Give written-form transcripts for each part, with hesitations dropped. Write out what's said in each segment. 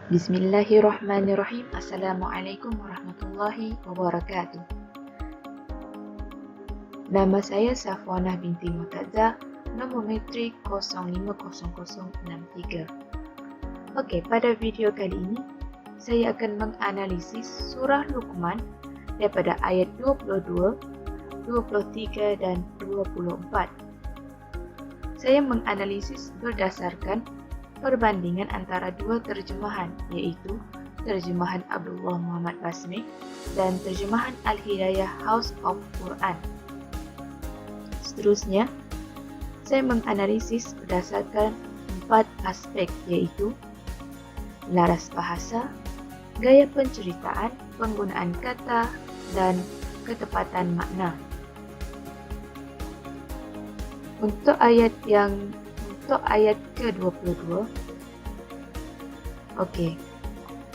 Bismillahirrahmanirrahim. Assalamualaikum warahmatullahi wabarakatuh. Nama saya Safwanah binti Murtaza, nombor metrik 050063. Okey, pada video kali ini saya akan menganalisis surah Luqman daripada ayat 22, 23 dan 24. Saya menganalisis berdasarkan perbandingan antara dua terjemahan, iaitu terjemahan Abdullah Muhammad Basmi dan terjemahan Al-Hidayah House of Quran. Seterusnya, saya menganalisis berdasarkan 4 aspek, iaitu laras bahasa, gaya penceritaan, penggunaan kata, dan ketepatan makna. Untuk ayat ke-22,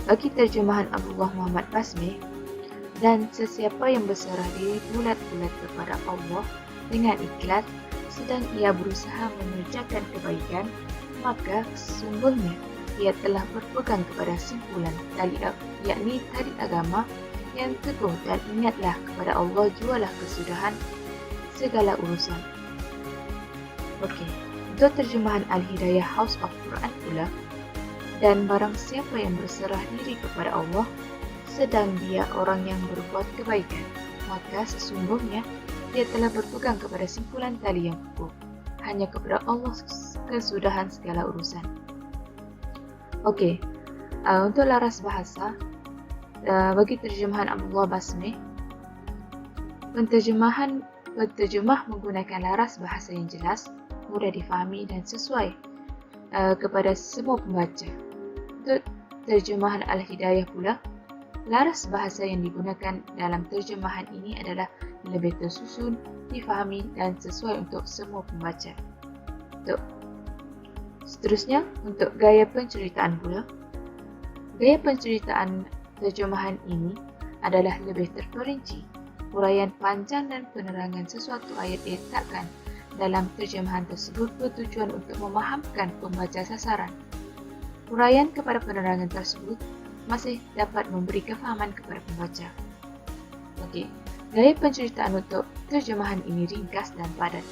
bagi terjemahan Abdullah Muhammad Basmi, dan sesiapa yang berserah diri bulat-bulat kepada Allah dengan ikhlas, sedang ia berusaha mengerjakan kebaikan, maka sesungguhnya ia telah berpegang kepada simpulan yakni tali agama yang teguh, dan ingatlah kepada Allah jualah kesudahan segala urusan. Untuk terjemahan Al-Hidayah House of Quran pula, dan barang siapa yang berserah diri kepada Allah, sedang dia orang yang berbuat kebaikan, maka sesungguhnya dia telah berpegang kepada simpulan tali yang kukuh. Hanya kepada Allah kesudahan segala urusan. Untuk laras bahasa, bagi terjemahan Abdullah Basmi, penterjemah menggunakan laras bahasa yang jelas, mudah difahami dan sesuai kepada semua pembaca. Untuk terjemahan Al-Hidayah pula, laras bahasa yang digunakan dalam terjemahan ini adalah lebih tersusun, difahami dan sesuai untuk semua pembaca. Seterusnya, untuk gaya penceritaan pula, gaya penceritaan terjemahan ini adalah lebih terperinci. Huraian panjang dan penerangan sesuatu ayat diletakkan dalam terjemahan tersebut bertujuan untuk memahamkan pembaca sasaran. Huraian kepada penerangan tersebut masih dapat memberi kefahaman kepada pembaca. Gaya penceritaan untuk terjemahan ini ringkas dan padat.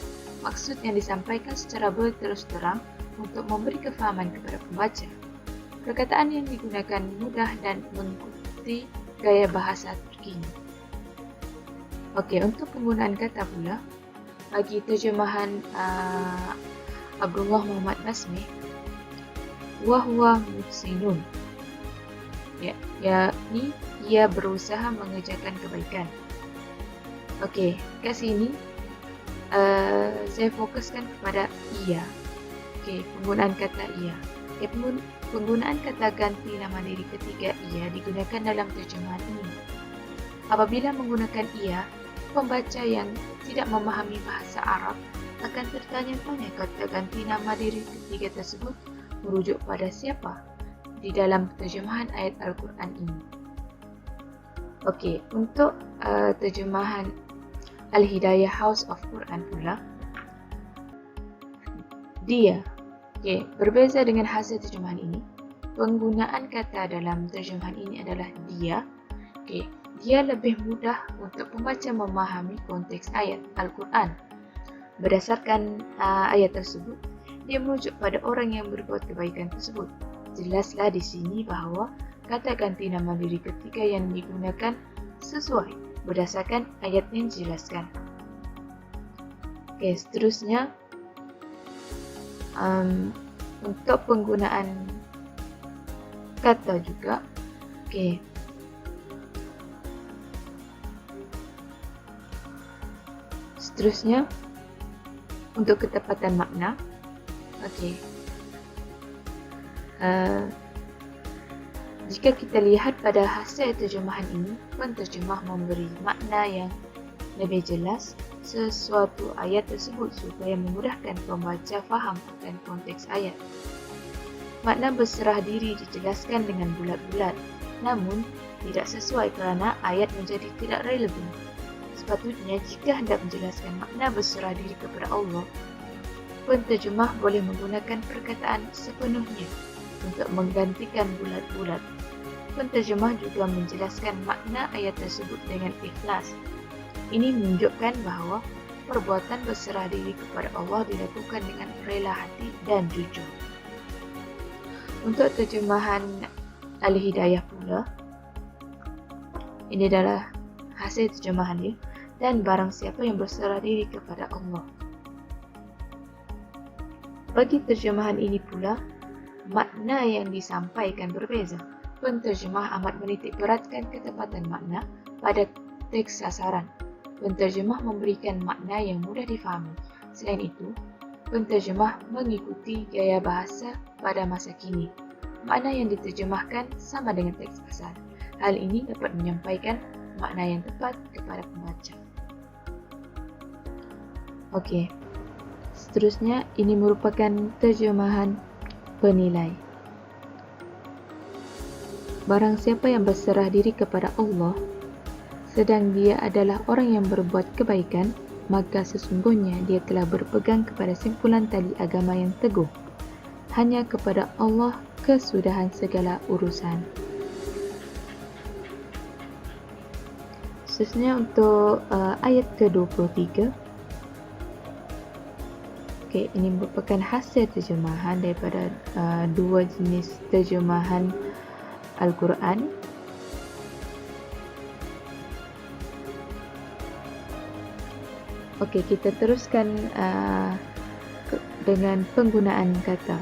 Maksud yang disampaikan secara berterus terang untuk memberi kefahaman kepada pembaca. Perkataan yang digunakan mudah dan mengikuti gaya bahasa terkini. Untuk penggunaan kata pula, bagi terjemahan Abdullah Muhammad Basmi, wahwa muhsinun, yakni ia berusaha mengerjakan kebaikan. Kat sini saya fokuskan kepada ia. Penggunaan kata ia. Penggunaan kata ganti nama diri ketiga ia digunakan dalam terjemahan ini. Apabila menggunakan ia, pembaca yang tidak memahami bahasa Arab akan tertanya-tanya kata ganti nama diri ketiga tersebut merujuk pada siapa di dalam terjemahan ayat Al-Quran ini. Untuk terjemahan Al-Hidayah House of Quran pula, dia. Berbeza dengan hasil terjemahan ini, penggunaan kata dalam terjemahan ini adalah dia. Dia lebih mudah untuk pembaca memahami konteks ayat Al-Quran. Berdasarkan ayat tersebut, dia merujuk pada orang yang berbuat kebaikan tersebut. Jelaslah di sini bahawa kata ganti nama diri ketiga yang digunakan sesuai berdasarkan ayat yang dijelaskan. Seterusnya, untuk penggunaan kata juga. Seterusnya, untuk ketepatan makna. Jika kita lihat pada hasil terjemahan ini, penterjemah memberi makna yang lebih jelas sesuatu ayat tersebut supaya memudahkan pembaca faham akan konteks ayat. Makna berserah diri dijelaskan dengan bulat-bulat, namun tidak sesuai kerana ayat menjadi tidak relevan. Sepatutnya jika hendak menjelaskan makna berserah diri kepada Allah, penterjemah boleh menggunakan perkataan sepenuhnya untuk menggantikan bulat-bulat. Penterjemah juga menjelaskan makna ayat tersebut dengan ikhlas. Ini menunjukkan bahawa perbuatan berserah diri kepada Allah dilakukan dengan rela hati dan jujur. Untuk terjemahan Al-Hidayah pula, ini adalah hasil terjemahan dia. Dan barang siapa yang berserah diri kepada Allah. Bagi terjemahan ini pula, makna yang disampaikan berbeza. Penterjemah amat menitik beratkan ketepatan makna pada teks sasaran. Penterjemah memberikan makna yang mudah difahami. Selain itu, penterjemah mengikuti gaya bahasa pada masa kini. Makna yang diterjemahkan sama dengan teks asal. Hal ini dapat menyampaikan makna yang tepat kepada pembaca. Okey. Seterusnya, ini merupakan terjemahan penilai. Barang siapa yang berserah diri kepada Allah, sedang dia adalah orang yang berbuat kebaikan, maka sesungguhnya dia telah berpegang kepada simpulan tali agama yang teguh. Hanya kepada Allah kesudahan segala urusan. Seterusnya untuk ayat ke-23. Okey, ini merupakan hasil terjemahan daripada dua jenis terjemahan Al-Quran. Okey, kita teruskan dengan penggunaan kata.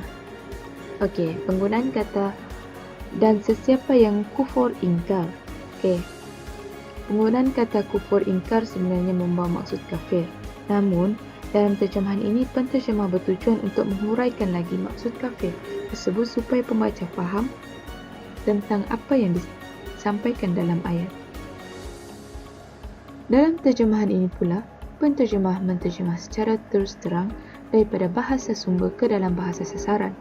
Okey, penggunaan kata dan sesiapa yang kufur ingkar. Okey, penggunaan kata kufur ingkar sebenarnya membawa maksud kafir. Namun, dalam terjemahan ini, penterjemah bertujuan untuk menghuraikan lagi maksud kafir tersebut supaya pembaca faham tentang apa yang disampaikan dalam ayat. Dalam terjemahan ini pula, penterjemah menterjemah secara terus terang daripada bahasa sumber ke dalam bahasa sasaran.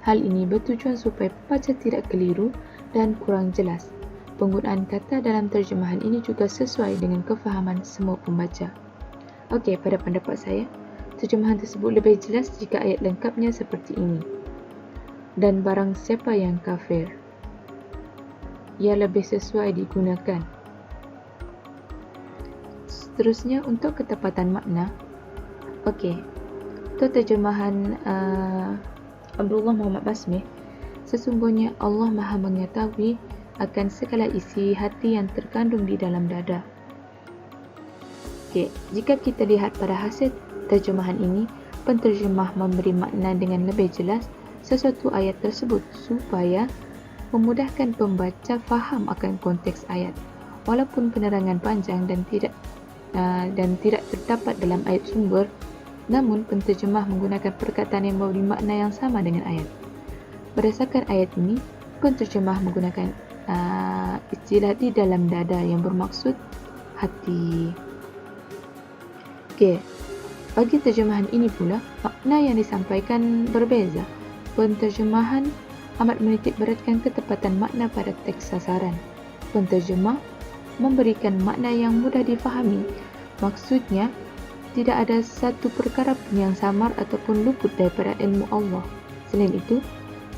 Hal ini bertujuan supaya pembaca tidak keliru dan kurang jelas. Penggunaan kata dalam terjemahan ini juga sesuai dengan kefahaman semua pembaca. Okey, pada pendapat saya, terjemahan tersebut lebih jelas jika ayat lengkapnya seperti ini. Dan barang siapa yang kafir, ia lebih sesuai digunakan. Seterusnya untuk ketepatan makna. Okey, untuk terjemahan Abdullah Muhammad Basmih, sesungguhnya Allah Maha mengetahui akan segala isi hati yang terkandung di dalam dada. Okey, jika kita lihat pada hasil terjemahan ini, penterjemah memberi makna dengan lebih jelas sesuatu ayat tersebut supaya memudahkan pembaca faham akan konteks ayat. Walaupun penerangan panjang dan tidak terdapat dalam ayat sumber, namun penterjemah menggunakan perkataan yang memberi makna yang sama dengan ayat. Berdasarkan ayat ini, penterjemah menggunakan istilah di dalam dada yang bermaksud hati. Okey, bagi terjemahan ini pula, makna yang disampaikan berbeza. Penterjemahan amat menitik beratkan ketepatan makna pada teks sasaran. Penterjemah memberikan makna yang mudah difahami. Maksudnya, tidak ada satu perkara pun yang samar ataupun luput daripada ilmu Allah. Selain itu,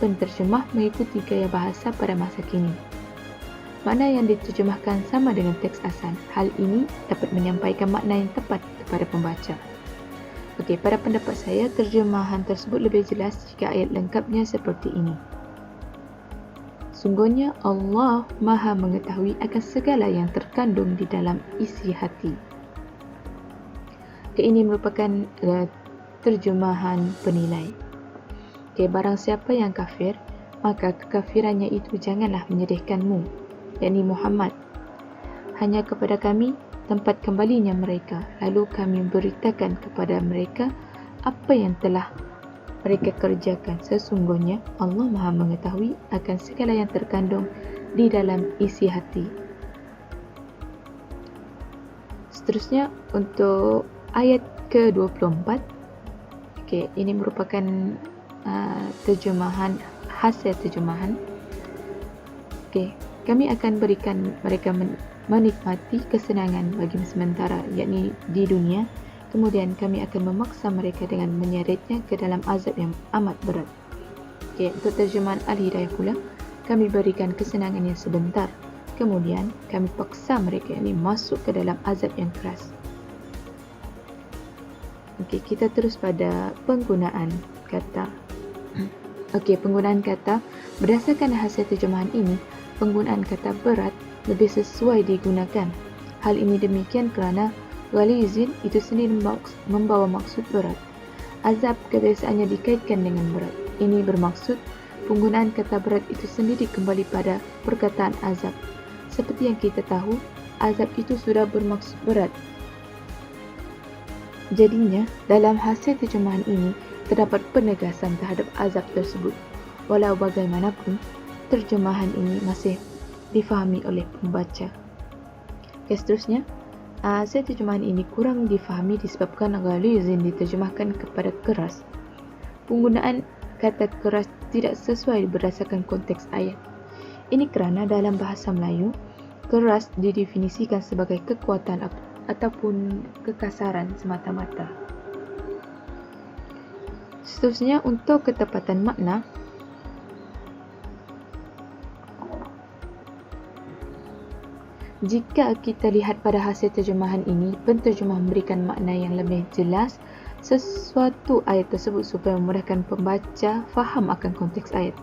penterjemah mengikuti gaya bahasa pada masa kini. Makna yang diterjemahkan sama dengan teks asal. Hal ini dapat menyampaikan makna yang tepat kepada pembaca. Okey, pada pendapat saya, terjemahan tersebut lebih jelas jika ayat lengkapnya seperti ini. Sungguhnya Allah Maha mengetahui akan segala yang terkandung di dalam isi hati. Okay, ini merupakan terjemahan penilai. Okay, barang siapa yang kafir, maka kekafirannya itu janganlah menyedihkanmu, yakni Muhammad. Hanya kepada kami tempat kembalinya mereka, lalu kami beritakan kepada mereka apa yang telah mereka kerjakan. Sesungguhnya Allah Maha mengetahui akan segala yang terkandung di dalam isi hati. Seterusnya untuk ayat ke-24. Okey, ini merupakan terjemahan, hasil terjemahan. Okey, kami akan berikan mereka menikmati kesenangan bagi sementara, yakni di dunia. Kemudian kami akan memaksa mereka dengan menyeretnya ke dalam azab yang amat berat. Okey, untuk terjemahan Al-Hidayah pula, kami berikan kesenangan yang sebentar. Kemudian, kami paksa mereka ini masuk ke dalam azab yang keras. Okey, kita terus pada penggunaan kata. Okey, penggunaan kata. Berdasarkan hasil terjemahan ini, penggunaan kata berat lebih sesuai digunakan. Hal ini demikian kerana ghalizin itu sendiri membawa maksud berat. Azab kebiasaannya dikaitkan dengan berat. Ini bermaksud penggunaan kata berat itu sendiri kembali pada perkataan azab. Seperti yang kita tahu, azab itu sudah bermaksud berat. Jadinya, dalam hasil terjemahan ini, terdapat penegasan terhadap azab tersebut. Walau bagaimanapun, terjemahan ini masih difahami oleh pembaca. Okay, seterusnya, hasil terjemahan ini kurang difahami disebabkan ghalizin diterjemahkan kepada keras. Penggunaan kata keras tidak sesuai berdasarkan konteks ayat. Ini kerana dalam bahasa Melayu, keras didefinisikan sebagai kekuatan ataupun kekasaran semata-mata. Seterusnya, untuk ketepatan makna, jika kita lihat pada hasil terjemahan ini, penterjemah memberikan makna yang lebih jelas sesuatu ayat tersebut supaya memudahkan pembaca faham akan konteks ayat.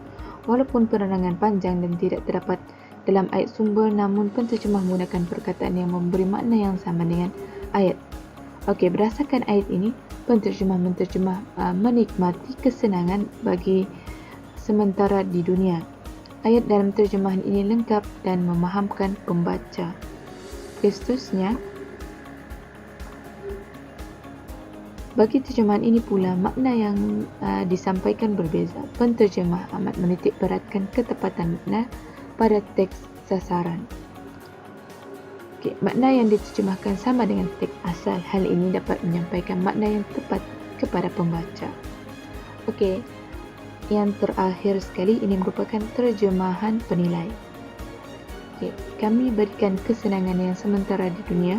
Walaupun penerangan panjang dan tidak terdapat dalam ayat sumber, namun penterjemah menggunakan perkataan yang memberi makna yang sama dengan ayat. Okey, berdasarkan ayat ini, penterjemah menikmati kesenangan bagi sementara di dunia. Ayat dalam terjemahan ini lengkap dan memahamkan pembaca. Seterusnya, bagi terjemahan ini pula, makna yang disampaikan berbeza. Penterjemah amat menitik beratkan ketepatan makna pada teks sasaran. Okay, makna yang diterjemahkan sama dengan teks asal. Hal ini dapat menyampaikan makna yang tepat kepada pembaca. Okey, yang terakhir sekali, ini merupakan terjemahan penilai. Okay, kami berikan kesenangan yang sementara di dunia,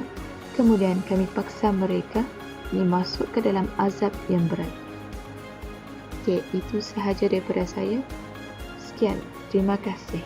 kemudian kami paksa mereka ini masuk ke dalam azab yang berat. Okay, itu sahaja daripada saya. Sekian, terima kasih.